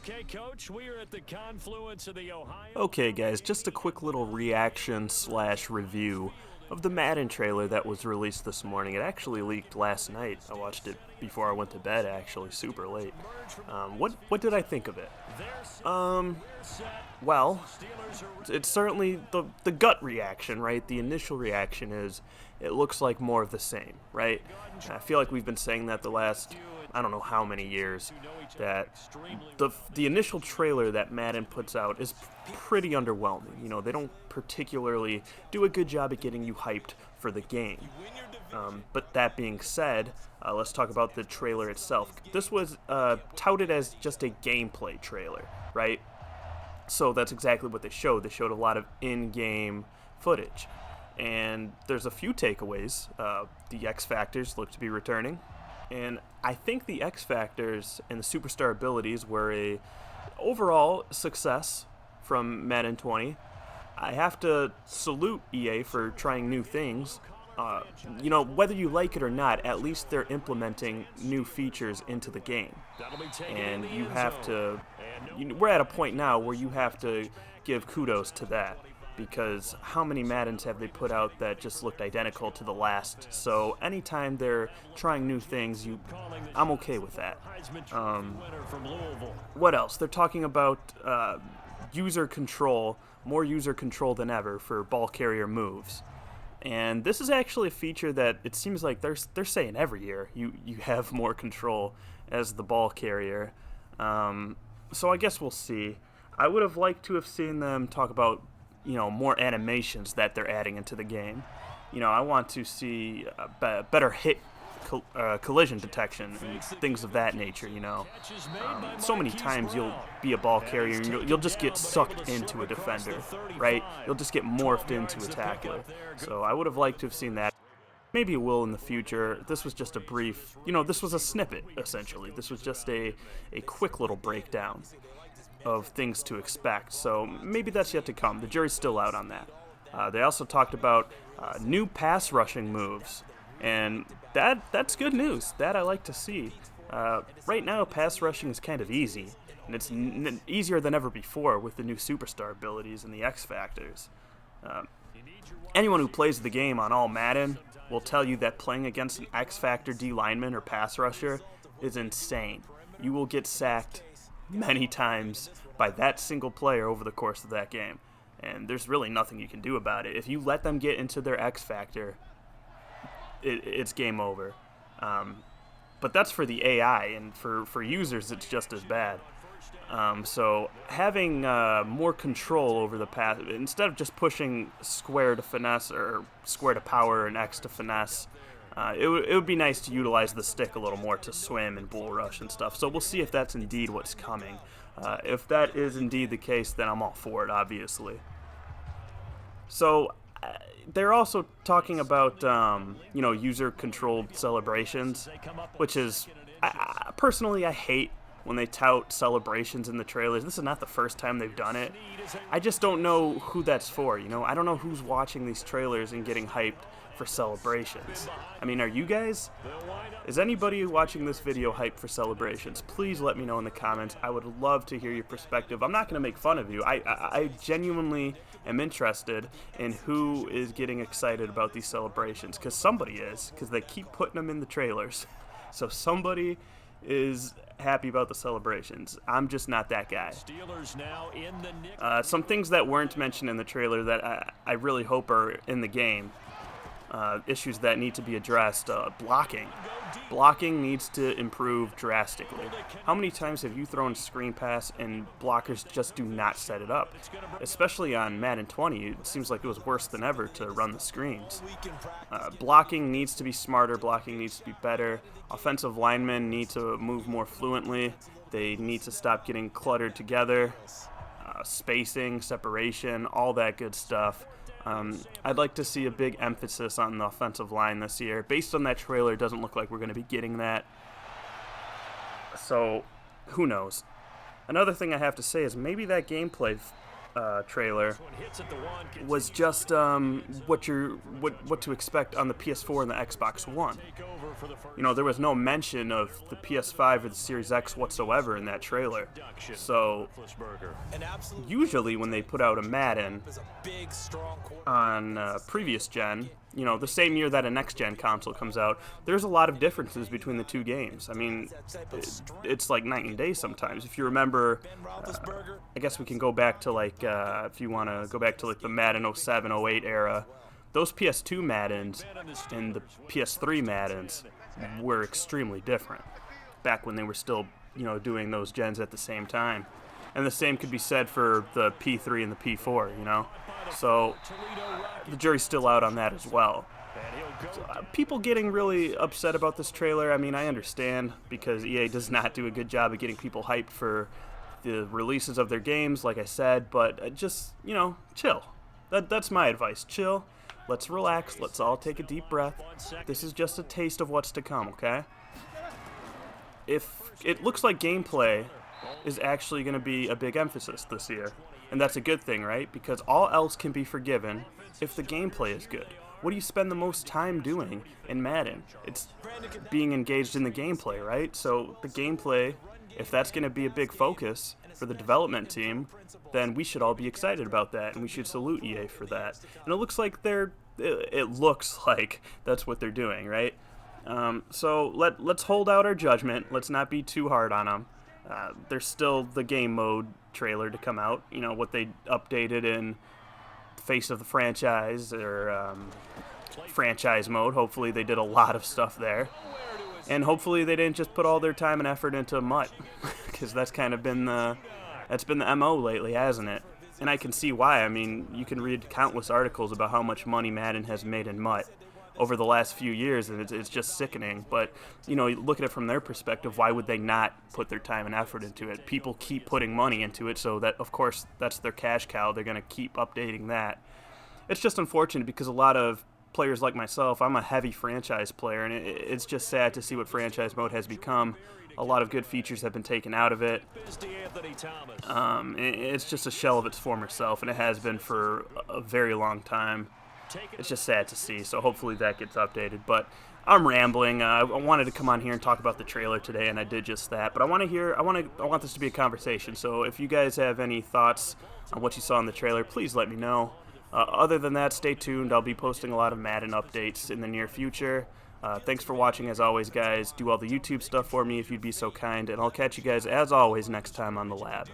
Okay, Coach, we are at the confluence of the Ohio. Okay, guys, just a quick little reaction slash review of the Madden trailer that was released this morning. It actually leaked last night. I watched it before I went to bed, actually, super late. What did I think of it? Well, it's certainly the gut reaction, right? The initial reaction is it looks like more of the same, right? I feel like we've been saying that the last I don't know how many years, that the initial trailer that Madden puts out is pretty underwhelming. You know, they don't particularly do a good job at getting you hyped for the game. But that being said, let's talk about the trailer itself. This was touted as just a gameplay trailer, right? So that's exactly what they showed. They showed a lot of in-game footage. And there's a few takeaways. The X Factors look to be returning. And I think the X Factors and the superstar abilities were a overall success from Madden 20. I have to salute EA for trying new things. You know, whether you like it or not, at least they're implementing new features into the game. And you have to, we're at a point now where you have to give kudos to that. Because how many Maddens have they put out that just looked identical to the last? So anytime they're trying new things, I'm okay with that. What else? They're talking about user control, more user control than ever for ball carrier moves. And this is actually a feature that it seems like they're saying every year you have more control as the ball carrier. So I guess we'll see. I would have liked to have seen them talk about more animations that they're adding into the game. I want to see better hit collision detection and things of that nature. So many times you'll be a ball carrier and you'll just get sucked into a defender, right? You'll just get morphed into a tackler. So I would have liked to have seen that. Maybe it will in the future. This was just a brief, this was a snippet, essentially. This was just a quick little breakdown of things to expect, so maybe that's yet to come. The jury's still out on that. They also talked about new pass rushing moves, and that's good news. That I like to see. Right now, pass rushing is kind of easy, and it's easier than ever before with the new superstar abilities and the X Factors. Anyone who plays the game on all Madden will tell you that playing against an X Factor D lineman or pass rusher is insane. You will get sacked many times by that single player over the course of that game, and there's really nothing you can do about it. If you let them get into their X Factor, it's game over. But that's for the AI, and for users it's just as bad. So having more control over the pass, instead of just pushing square to finesse or square to power and X to finesse, it would be nice to utilize the stick a little more to swim and bull rush and stuff. So we'll see if that's indeed what's coming. If that is indeed the case, then I'm all for it, obviously. So they're also talking about user-controlled celebrations, which is personally I hate when they tout celebrations in the trailers. This is not the first time they've done it. I just don't know who that's for. I don't know who's watching these trailers and getting hyped for celebrations. I mean, are you guys? Is anybody watching this video hyped for celebrations? Please let me know in the comments. I would love to hear your perspective. I'm not going to make fun of you. I genuinely am interested in who is getting excited about these celebrations, because somebody is, because they keep putting them in the trailers. So somebody is happy about the celebrations. I'm just not that guy. Some things that weren't mentioned in the trailer that I really hope are in the game. Issues that need to be addressed. Blocking. Blocking needs to improve drastically. How many times have you thrown screen pass and blockers just do not set it up? Especially on Madden 20, it seems like it was worse than ever to run the screens. Blocking needs to be smarter. Blocking needs to be better. Offensive linemen need to move more fluently. They need to stop getting cluttered together. Spacing, separation, all that good stuff. I'd like to see a big emphasis on the offensive line this year. Based on that trailer, it doesn't look like we're going to be getting that. So, who knows? Another thing I have to say is maybe that gameplay trailer was just what to expect on the PS4 and the Xbox One. You know, there was no mention of the PS5 or the Series X whatsoever in that trailer. So usually when they put out a Madden on previous gen, you know, the same year that a next-gen console comes out, there's a lot of differences between the two games. I mean, it's like night and day sometimes. If you remember, I guess we can go back to, like, if you want to go back to, like, the Madden 07, 08 era, those PS2 Maddens and the PS3 Maddens were extremely different back when they were still, you know, doing those gens at the same time. And the same could be said for the P3 and the P4, you know? So the jury's still out on that as well. So, people getting really upset about this trailer, I mean, I understand, because EA does not do a good job of getting people hyped for the releases of their games, like I said, but just, you know, chill. That's my advice. Chill. Let's relax. Let's all take a deep breath. This is just a taste of what's to come, okay? If it looks like gameplay is actually going to be a big emphasis this year. And that's a good thing, right? Because all else can be forgiven if the gameplay is good. What do you spend the most time doing in Madden? It's being engaged in the gameplay, right? So the gameplay, if that's going to be a big focus for the development team, then we should all be excited about that, and we should salute EA for that. And it looks like it looks like that's what they're doing, right? So let's hold out our judgment. Let's not be too hard on them. There's still the game mode trailer to come out. You know, what they updated in Face of the Franchise or franchise mode. Hopefully they did a lot of stuff there. And hopefully they didn't just put all their time and effort into MUT, because that's kind of been the MO lately, hasn't it? And I can see why. I mean, you can read countless articles about how much money Madden has made in MUT over the last few years, and it's just sickening. But, you know, look at it from their perspective, why would they not put their time and effort into it? People keep putting money into it, so that, of course, that's their cash cow. They're going to keep updating that. It's just unfortunate because a lot of players like myself, I'm a heavy franchise player, and it's just sad to see what franchise mode has become. A lot of good features have been taken out of it. It's just a shell of its former self, and it has been for a very long time. It's just sad to see, so hopefully that gets updated. But I'm rambling. I wanted to come on here and talk about the trailer today, and I did just that. But I want this to be a conversation. So if you guys have any thoughts on what you saw in the trailer, please let me know. Other than that, stay tuned. I'll be posting a lot of Madden updates in the near future. Thanks for watching, as always, guys. Do all the YouTube stuff for me if you'd be so kind, and I'll catch you guys, as always, next time on The Lab.